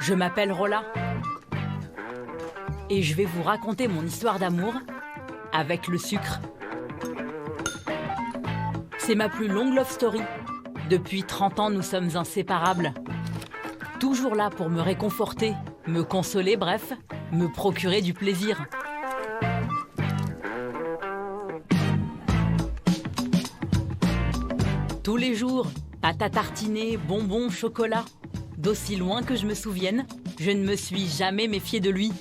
Je m'appelle Rola et je vais vous raconter mon histoire d'amour avec le sucre. C'est ma plus longue love story. Depuis 30 ans, nous sommes inséparables. Toujours là pour me réconforter, me consoler, bref, me procurer du plaisir. Tous les jours, pâte à tartiner, bonbons, chocolat. D'aussi loin que je me souvienne, je ne me suis jamais méfiée de lui.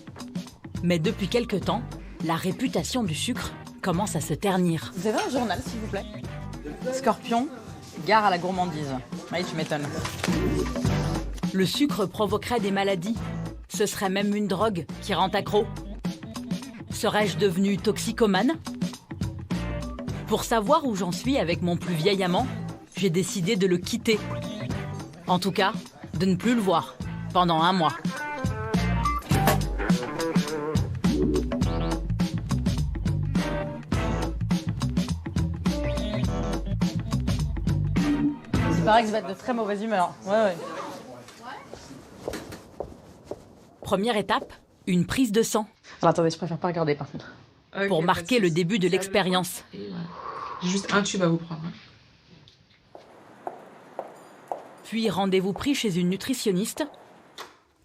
Mais depuis quelque temps, la réputation du sucre commence à se ternir. Vous avez un journal, s'il vous plaît? Scorpion, gare à la gourmandise. Oui, tu m'étonnes. Le sucre provoquerait des maladies. Ce serait même une drogue qui rend accro. Serais-je devenue toxicomane? Pour savoir où j'en suis avec mon plus vieil amant, j'ai décidé de le quitter. En tout cas, de ne plus le voir pendant 1 mois. Il paraît que je vais être de très mauvaise humeur. Ouais. Première étape, une prise de sang. Alors, attendez, je préfère pas regarder par contre. Okay, pour marquer le début de l'expérience. J'ai juste un tube à vous prendre. Puis rendez-vous pris chez une nutritionniste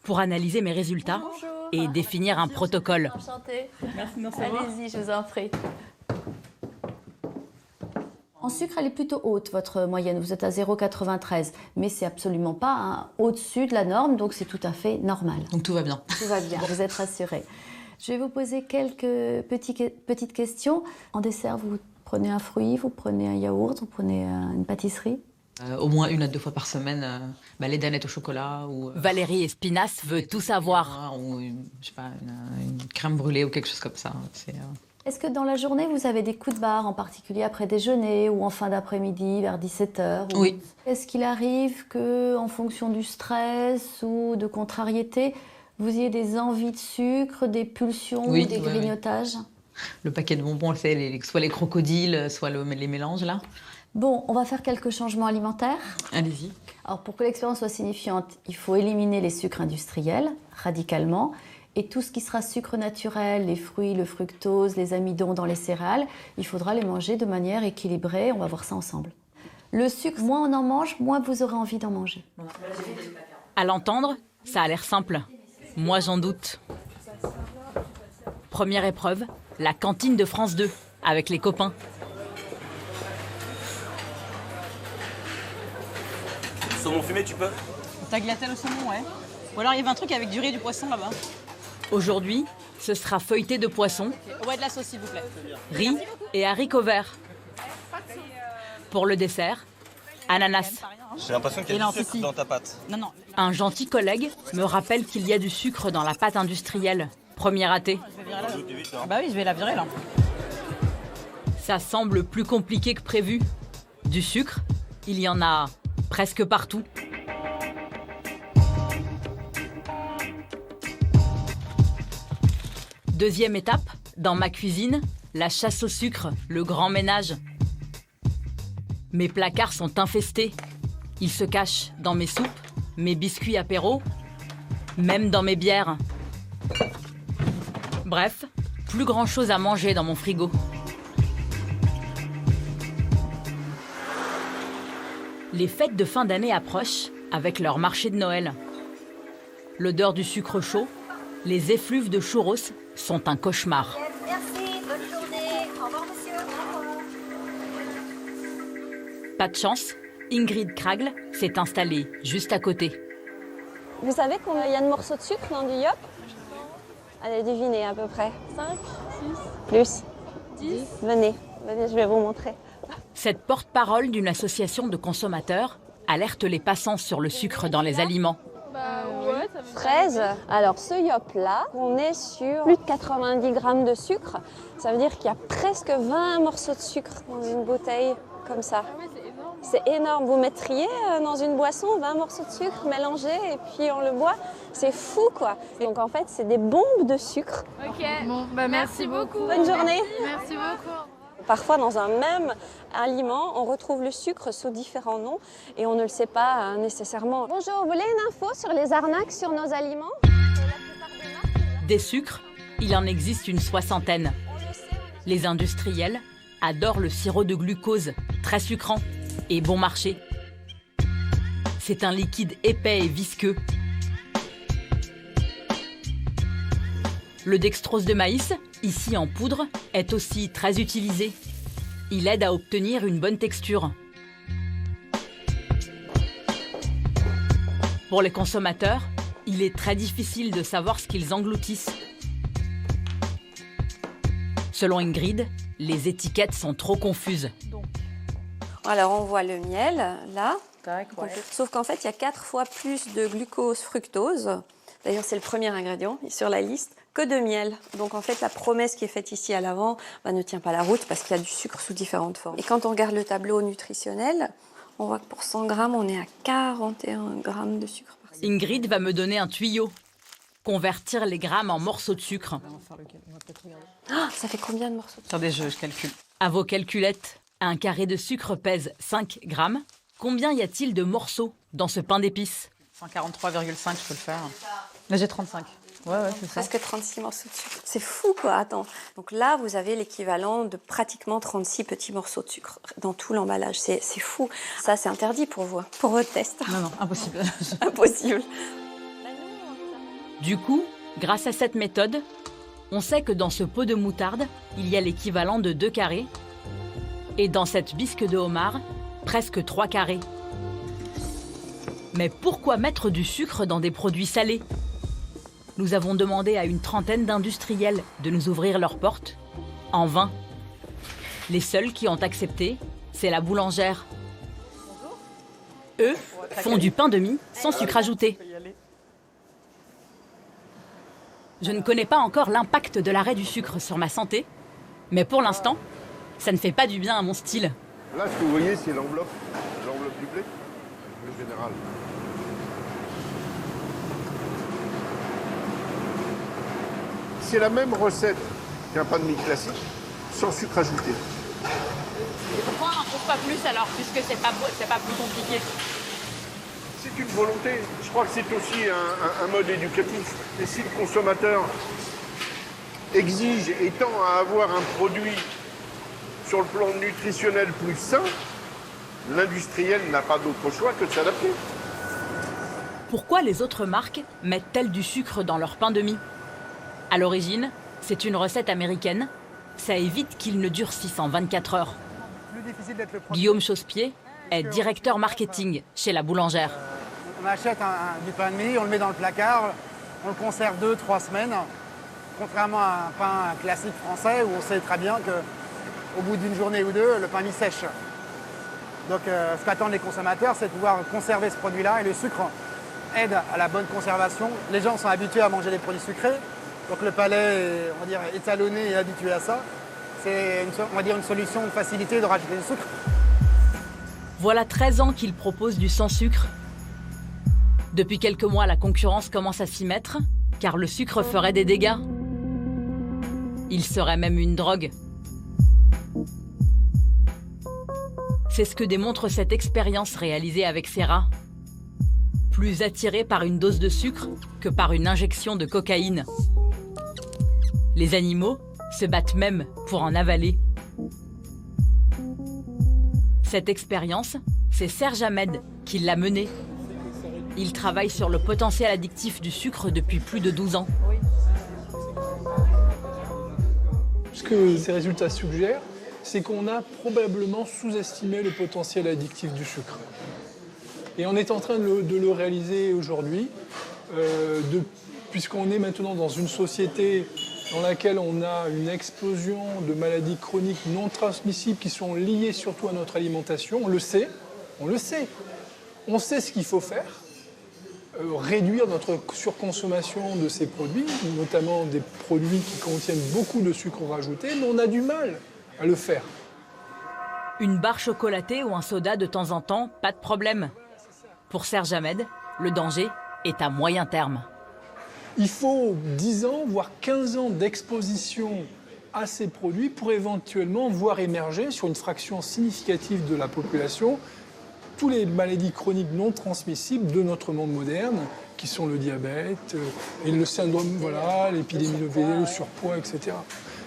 pour analyser mes résultats et définir un protocole. Enchantée. Merci, non, ça va. Allez-y, je vous en prie. En sucre, elle est plutôt haute, votre moyenne. Vous êtes à 0,93. Mais c'est absolument pas au-dessus de la norme, donc c'est tout à fait normal. Donc tout va bien. Tout va bien, vous êtes rassurés. Je vais vous poser quelques petites questions. En dessert, vous prenez un fruit, vous prenez un yaourt, vous prenez une pâtisserie? Au moins 1 à 2 fois par semaine, les danettes au chocolat ou... Valérie Espinasse veut tout savoir. Ou, je sais pas, une crème brûlée ou quelque chose comme ça. Est-ce que dans la journée, vous avez des coups de barre, en particulier après déjeuner ou en fin d'après-midi, vers 17h? Oui. Est-ce qu'il arrive qu'en fonction du stress ou de contrariété, vous ayez des envies de sucre, des pulsions ou des grignotages? Le paquet de bonbons, c'est soit les crocodiles, soit les mélanges, là. Bon, on va faire quelques changements alimentaires. Allez-y. Alors, pour que l'expérience soit signifiante, il faut éliminer les sucres industriels, radicalement, et tout ce qui sera sucre naturel, les fruits, le fructose, les amidons dans les céréales, il faudra les manger de manière équilibrée. On va voir ça ensemble. Le sucre, moins on en mange, moins vous aurez envie d'en manger. À l'entendre, ça a l'air simple. Moi, j'en doute. Première épreuve, la cantine de France 2, avec les copains. Saumon fumé, tu peux? Tagliatelle au saumon, ouais. Ou alors il y avait un truc avec du riz et du poisson là-bas. Aujourd'hui, ce sera feuilleté de poisson, Ouais, de la sauce, s'il vous plaît. riz et haricots verts. Pour le dessert, ananas. J'ai l'impression qu'il y a du sucre dans ta pâte. Non. Un gentil collègue me rappelle qu'il y a du sucre dans la pâte industrielle. Premier raté. Bah oui, je vais la virer là. Ça semble plus compliqué que prévu. Du sucre, il y en a presque partout. Deuxième étape, dans ma cuisine, la chasse au sucre, le grand ménage. Mes placards sont infestés. Ils se cachent dans mes soupes, mes biscuits apéro, même dans mes bières. Bref, plus grand-chose à manger dans mon frigo. Les fêtes de fin d'année approchent avec leur marché de Noël. L'odeur du sucre chaud, les effluves de churros sont un cauchemar. Merci, bonne journée. Au revoir, monsieur. Au revoir. Pas de chance, Ingrid Kragle s'est installée juste à côté. Vous savez combien il y a de morceaux de sucre dans du yop? Allez, devinez à peu près. 5, 6, plus 10. Venez, je vais vous montrer. Cette porte-parole d'une association de consommateurs alerte les passants sur le sucre dans les aliments. 13. Alors ce yop-là, on est sur plus de 90 grammes de sucre. Ça veut dire qu'il y a presque 20 morceaux de sucre dans une bouteille comme ça. C'est énorme. Vous mettriez dans une boisson 20 morceaux de sucre mélangés et puis on le boit. C'est fou, quoi. Donc en fait, c'est des bombes de sucre. Ok. Bon, bah merci beaucoup. Bonne journée. Merci beaucoup. Parfois, dans un même aliment, on retrouve le sucre sous différents noms et on ne le sait pas nécessairement. Bonjour, vous voulez une info sur les arnaques sur nos aliments? Des sucres, il en existe une soixantaine. Les industriels adorent le sirop de glucose, très sucrant et bon marché. C'est un liquide épais et visqueux. Le dextrose de maïs, ici en poudre, est aussi très utilisé. Il aide à obtenir une bonne texture. Pour les consommateurs, il est très difficile de savoir ce qu'ils engloutissent. Selon Ingrid, les étiquettes sont trop confuses. Alors on voit le miel, là. Tac, ouais. Sauf qu'en fait, il y a 4 fois plus de glucose, fructose. D'ailleurs, c'est le premier ingrédient sur la liste, que de miel. Donc en fait, la promesse qui est faite ici à l'avant ne tient pas la route parce qu'il y a du sucre sous différentes formes. Et quand on regarde le tableau nutritionnel, on voit que pour 100 grammes, on est à 41 grammes de sucre par cent. Ingrid va me donner un tuyau. Convertir les grammes en morceaux de sucre. Ah, ça fait combien de morceaux? Attendez, je calcule. À vos calculettes, un carré de sucre pèse 5 grammes. Combien y a-t-il de morceaux dans ce pain d'épices? 143,5, je peux le faire. Là, j'ai 35. Ouais, c'est ça. Presque 36 morceaux de sucre. C'est fou, quoi. Attends. Donc là, vous avez l'équivalent de pratiquement 36 petits morceaux de sucre dans tout l'emballage. C'est fou. Ça, c'est interdit pour vous, pour votre test. Non, impossible. Impossible. Du coup, grâce à cette méthode, on sait que dans ce pot de moutarde, il y a l'équivalent de 2 carrés. Et dans cette bisque de homard, presque 3 carrés. Mais pourquoi mettre du sucre dans des produits salés? Nous avons demandé à une trentaine d'industriels de nous ouvrir leurs portes. En vain. Les seuls qui ont accepté, c'est la boulangère. Eux font du pain de mie sans sucre ajouté. Je ne connais pas encore l'impact de l'arrêt du sucre sur ma santé, mais pour l'instant, ça ne fait pas du bien à mon style. Là, ce que vous voyez, c'est l'enveloppe du blé, le général. C'est la même recette qu'un pain de mie classique, sans sucre ajouté. Et pourquoi on n'en trouve pas plus alors, puisque c'est pas plus compliqué? C'est une volonté. Je crois que c'est aussi un mode éducatif. Et si le consommateur exige et tend à avoir un produit sur le plan nutritionnel plus sain, l'industriel n'a pas d'autre choix que de s'adapter. Pourquoi les autres marques mettent-elles du sucre dans leur pain de mie? À l'origine, c'est une recette américaine. Ça évite qu'il ne durcisse en 24 heures. Guillaume Chausse-Pied est directeur marketing chez la boulangère. On achète du pain de mie, on le met dans le placard, on le conserve 2-3 semaines. Contrairement à un pain classique français où on sait très bien qu'au bout d'une journée ou deux, le pain de mie sèche. Donc ce qu'attendent les consommateurs, c'est de pouvoir conserver ce produit-là et le sucre aide à la bonne conservation. Les gens sont habitués à manger des produits sucrés, donc le palais est, on va dire, étalonné et habitué à ça. C'est une solution de facilité de rajouter du sucre. Voilà 13 ans qu'il propose du sans sucre. Depuis quelques mois, la concurrence commence à s'y mettre, car le sucre ferait des dégâts. Il serait même une drogue. C'est ce que démontre cette expérience réalisée avec ces rats. Plus attirés par une dose de sucre que par une injection de cocaïne. Les animaux se battent même pour en avaler. Cette expérience, c'est Serge Ahmed qui l'a menée. Il travaille sur le potentiel addictif du sucre depuis plus de 12 ans. Ce que ces résultats suggèrent, c'est qu'on a probablement sous-estimé le potentiel addictif du sucre. Et on est en train de le réaliser aujourd'hui, puisqu'on est maintenant dans une société dans laquelle on a une explosion de maladies chroniques non transmissibles qui sont liées surtout à notre alimentation. On le sait. On sait ce qu'il faut faire. Réduire notre surconsommation de ces produits, notamment des produits qui contiennent beaucoup de sucre rajouté, mais on a du mal à le faire. Une barre chocolatée ou un soda de temps en temps, pas de problème. Pour Serge Ahmed, le danger est à moyen terme. Il faut 10 ans, voire 15 ans d'exposition à ces produits pour éventuellement voir émerger sur une fraction significative de la population tous les maladies chroniques non transmissibles de notre monde moderne, qui sont le diabète, et le syndrome, voilà, l'épidémie de le surpoids, etc.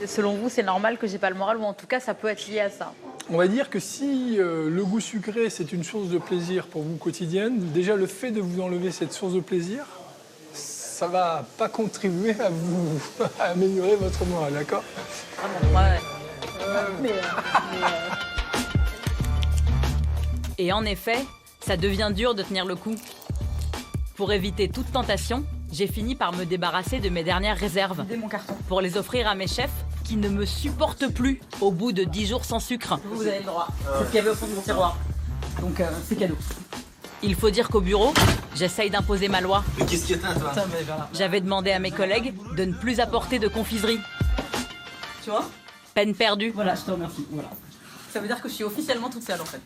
Et selon vous, c'est normal que j'ai pas le moral, ou en tout cas, ça peut être lié à ça? On va dire que si le goût sucré, c'est une source de plaisir pour vous quotidienne, déjà le fait de vous enlever cette source de plaisir, ça va pas contribuer à vous à améliorer votre moral, d'accord? Et en effet, ça devient dur de tenir le coup. Pour éviter toute tentation, j'ai fini par me débarrasser de mes dernières réserves. Mon carton. Pour les offrir à mes chefs qui ne me supportent plus au bout de 10 jours sans sucre. Vous avez le droit. C'est ce qu'il y avait au fond de mon tiroir. Donc, c'est cadeau. Il faut dire qu'au bureau, j'essaye d'imposer ma loi. Mais qu'est-ce qu'il y a, toi? J'avais demandé à mes collègues de ne plus apporter de confiserie. Tu vois? Peine perdue. Voilà, je te remercie. Voilà. Ça veut dire que je suis officiellement toute seule, en fait.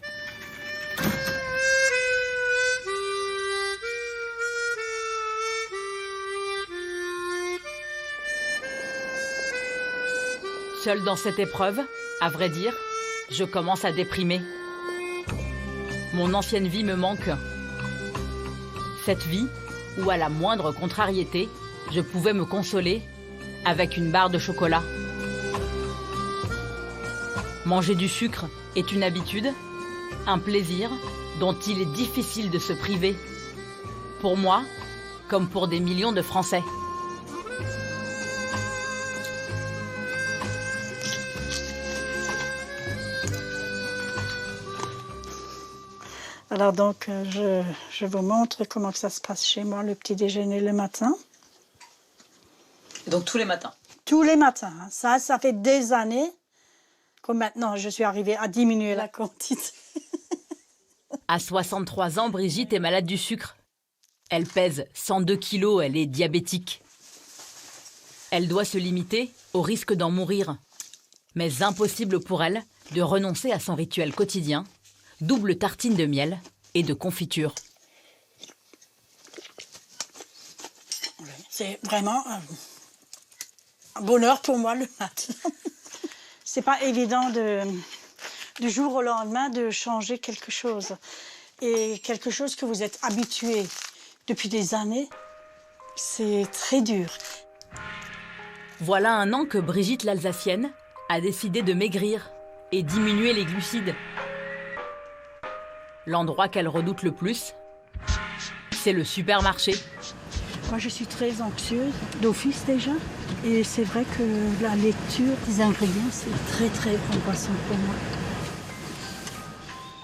Seule dans cette épreuve, à vrai dire, je commence à déprimer. Mon ancienne vie me manque. Cette vie où, à la moindre contrariété, je pouvais me consoler avec une barre de chocolat. Manger du sucre est une habitude, un plaisir dont il est difficile de se priver. Pour moi, comme pour des millions de Français. Alors donc, je vous montre comment ça se passe chez moi, le petit déjeuner le matin. Donc tous les matins? Tous les matins. Ça fait des années que maintenant, je suis arrivée à diminuer la quantité. À 63 ans, Brigitte est malade du sucre. Elle pèse 102 kilos, elle est diabétique. Elle doit se limiter au risque d'en mourir. Mais impossible pour elle de renoncer à son rituel quotidien, double tartine de miel et de confiture. C'est vraiment un bonheur pour moi le matin. C'est pas évident du jour au lendemain de changer quelque chose. Et quelque chose que vous êtes habitué depuis des années, c'est très dur. Voilà un an que Brigitte l'Alsacienne a décidé de maigrir et diminuer les glucides. L'endroit qu'elle redoute le plus, c'est le supermarché. Moi, je suis très anxieuse, d'office déjà. Et c'est vrai que la lecture des ingrédients, c'est très, très angoissant pour moi.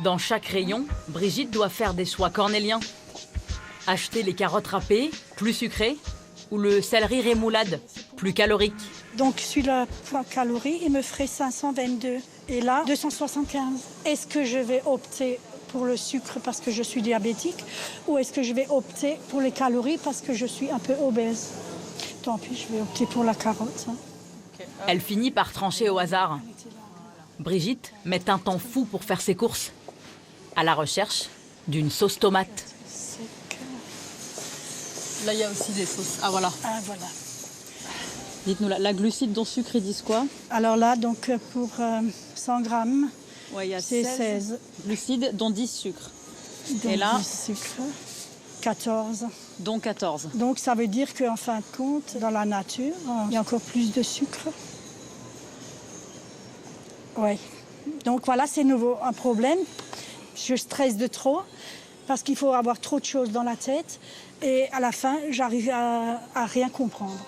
Dans chaque rayon, Brigitte doit faire des choix cornéliens. Acheter les carottes râpées, plus sucrées, ou le céleri rémoulade, plus calorique. Donc, sur le point calories, il me ferait 522. Et là, 275. Est-ce que je vais opter pour le sucre parce que je suis diabétique ou est-ce que je vais opter pour les calories parce que je suis un peu obèse? Tant pis, je vais opter pour la carotte. Elle finit par trancher au hasard. Brigitte met un temps fou pour faire ses courses, à la recherche d'une sauce tomate. Là, il y a aussi des sauces. Ah, voilà. Ah, voilà. Dites-nous, la glucide dont sucre, ils disent quoi? Alors là, donc pour 100 grammes, ouais, y a c'est 16 glucides, dont 10 sucres. Donc et là, 10 sucres, 14. Dont 14. Donc ça veut dire qu'en fin de compte, dans la nature, il y a encore plus de sucre. Oui. Donc voilà, c'est nouveau un problème. Je stresse de trop parce qu'il faut avoir trop de choses dans la tête. Et à la fin, j'arrive à rien comprendre.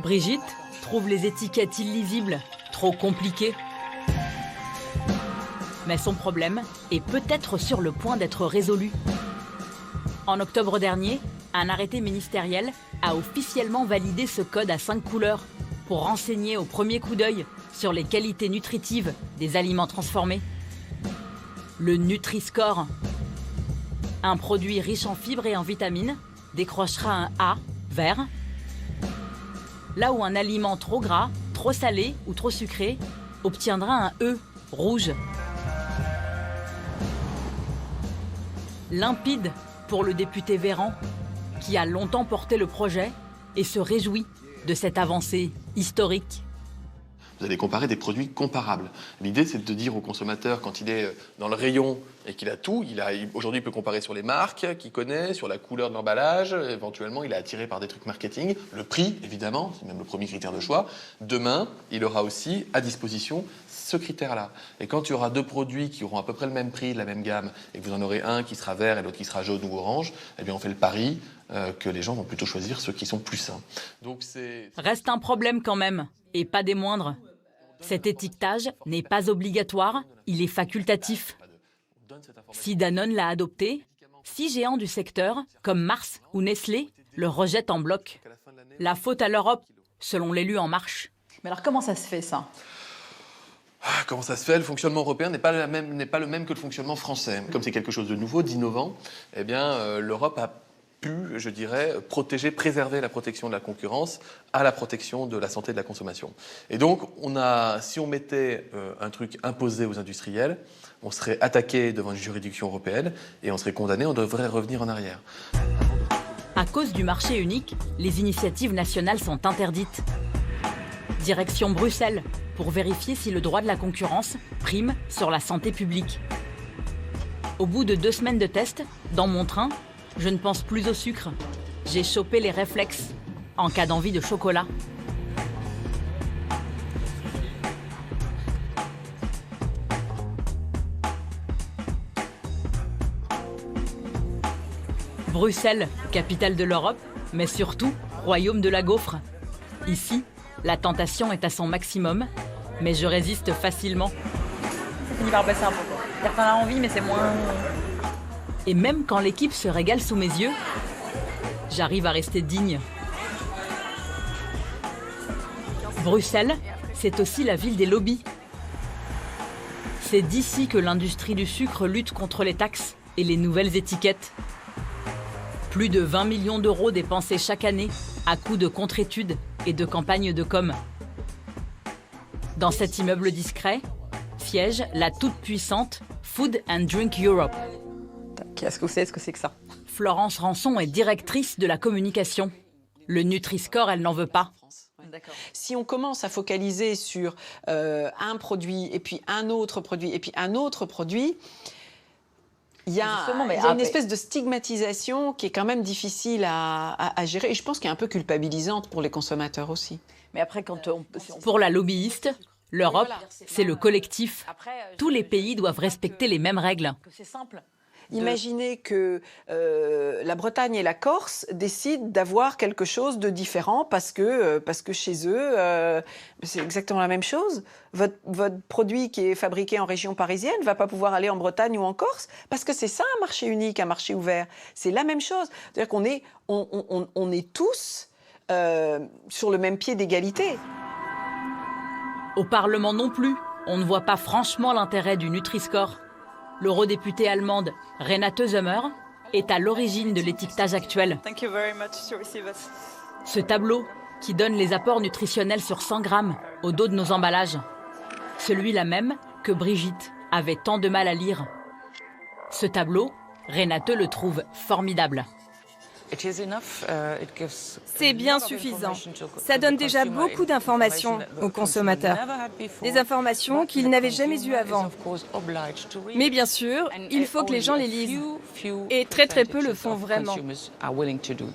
Brigitte trouve les étiquettes illisibles, trop compliquées. Mais son problème est peut-être sur le point d'être résolu. En octobre dernier, un arrêté ministériel a officiellement validé ce code à 5 couleurs pour renseigner au premier coup d'œil sur les qualités nutritives des aliments transformés. Le Nutri-Score, un produit riche en fibres et en vitamines, décrochera un A vert, là où un aliment trop gras, trop salé ou trop sucré obtiendra un E rouge. Limpide pour le député Véran, qui a longtemps porté le projet et se réjouit de cette avancée historique. Vous allez comparer des produits comparables. L'idée, c'est de dire au consommateur, quand il est dans le rayon et qu'il a tout, aujourd'hui, il peut comparer sur les marques qu'il connaît, sur la couleur de l'emballage, éventuellement, il est attiré par des trucs marketing, le prix, évidemment, c'est même le premier critère de choix. Demain, il aura aussi à disposition ce critère-là. Et quand il y aura 2 produits qui auront à peu près le même prix, de la même gamme, et que vous en aurez un qui sera vert et l'autre qui sera jaune ou orange, eh bien, on fait le pari que les gens vont plutôt choisir ceux qui sont plus sains. Donc Reste un problème quand même, et pas des moindres. Cet étiquetage n'est pas obligatoire, il est facultatif. Si Danone l'a adopté, 6 géants du secteur, comme Mars ou Nestlé, le rejettent en bloc. La faute à l'Europe, selon l'élu En Marche. Mais alors comment ça se fait ça ? Comment ça se fait ? Le fonctionnement européen n'est pas le même que le fonctionnement français. Comme c'est quelque chose de nouveau, d'innovant, eh bien, l'Europe a pu, je dirais, préserver la protection de la concurrence à la protection de la santé de la consommation. Et donc, si on mettait un truc imposé aux industriels, on serait attaqué devant une juridiction européenne et on serait condamné, on devrait revenir en arrière. À cause du marché unique, les initiatives nationales sont interdites. Direction Bruxelles, pour vérifier si le droit de la concurrence prime sur la santé publique. Au bout de 2 semaines de tests, dans mon train, je ne pense plus au sucre. J'ai chopé les réflexes, en cas d'envie de chocolat. Bruxelles, capitale de l'Europe, mais surtout, royaume de la gaufre. Ici, la tentation est à son maximum, mais je résiste facilement. Ça finit par passer un peu, quoi. C'est-à-dire que t'en as envie, mais c'est moins... Et même quand l'équipe se régale sous mes yeux, j'arrive à rester digne. Bruxelles, c'est aussi la ville des lobbies. C'est d'ici que l'industrie du sucre lutte contre les taxes et les nouvelles étiquettes. Plus de 20 millions d'euros dépensés chaque année à coups de contre-études et de campagnes de com. Dans cet immeuble discret, siège la toute-puissante Food and Drink Europe. Qu'est-ce que c'est que ça ? Florence Rançon est directrice de la communication. Le Nutri-Score, elle n'en veut pas. Si on commence à focaliser sur un produit, et puis un autre produit, et puis un autre produit, il y a une espèce de stigmatisation qui est quand même difficile à gérer. Et je pense qu'elle est un peu culpabilisante pour les consommateurs aussi. Mais après, Pour la lobbyiste, l'Europe, c'est le collectif. Tous les pays doivent respecter les mêmes règles. C'est simple. Imaginez que la Bretagne et la Corse décident d'avoir quelque chose de différent parce que chez eux, c'est exactement la même chose. Votre produit qui est fabriqué en région parisienne ne va pas pouvoir aller en Bretagne ou en Corse parce que c'est ça un marché unique, un marché ouvert. C'est la même chose. C'est-à-dire qu'on est, on est tous sur le même pied d'égalité. Au Parlement non plus, on ne voit pas franchement l'intérêt du Nutri-Score. L'eurodéputée allemande Renate Sommer est à l'origine de l'étiquetage actuel. Ce tableau qui donne les apports nutritionnels sur 100 grammes au dos de nos emballages. Celui-là même que Brigitte avait tant de mal à lire. Ce tableau, Renate le trouve formidable. C'est bien suffisant. Ça donne déjà beaucoup d'informations aux consommateurs. Des informations qu'ils n'avaient jamais eues avant. Mais bien sûr, il faut que les gens les lisent. Et très peu le font vraiment.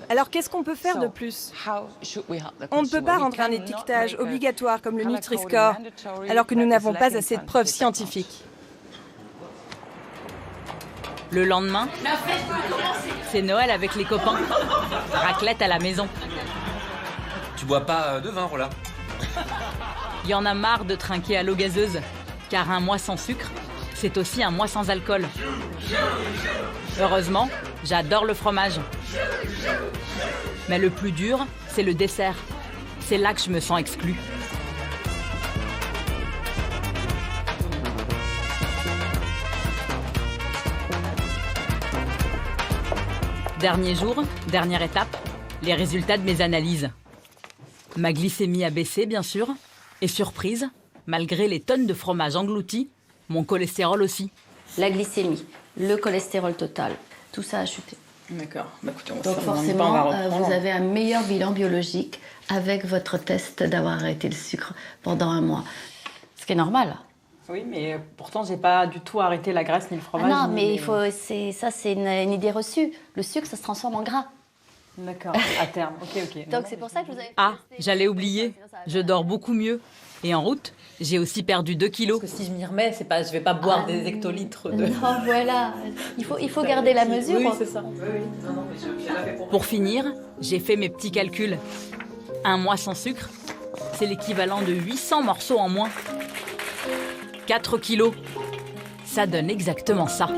Alors qu'est-ce qu'on peut faire de plus ? On ne peut pas rendre un étiquetage obligatoire comme le Nutri-Score, alors que nous n'avons pas assez de preuves scientifiques. Le lendemain, c'est Noël avec les copains. Raclette à la maison. Tu bois pas de vin, Roland ? Il y en a marre de trinquer à l'eau gazeuse, car un mois sans sucre, c'est aussi un mois sans alcool. Heureusement, j'adore le fromage. Mais le plus dur, c'est le dessert. C'est là que je me sens exclue. Dernier jour, dernière étape, les résultats de mes analyses. Ma glycémie a baissé, bien sûr, et surprise, malgré les tonnes de fromage englouti, mon cholestérol aussi. La glycémie, le cholestérol total, tout ça a chuté. D'accord. Bah, écoutez, on va Donc faire forcément, on va reprendre. vous avez un meilleur bilan biologique avec votre test d'avoir arrêté le sucre pendant 1 mois. Ce qui est normal. Oui, mais pourtant, j'ai pas du tout arrêté la graisse ni le fromage. Ah non, ni mais les- c'est une idée reçue. Le sucre, ça se transforme en gras. D'accord, à terme. Ok. Donc c'est pour ça que vous avez... Ah, j'allais oublier. Je dors beaucoup mieux. Et en route, j'ai aussi perdu 2 kilos. Parce que si je m'y remets, c'est pas, je vais pas boire des hectolitres de... Non, voilà. Il faut garder la mesure. Oui, c'est ça. Pour finir, j'ai fait mes petits calculs. 1 mois sans sucre, c'est l'équivalent de 800 morceaux en moins. 4 kilos. Ça donne exactement ça.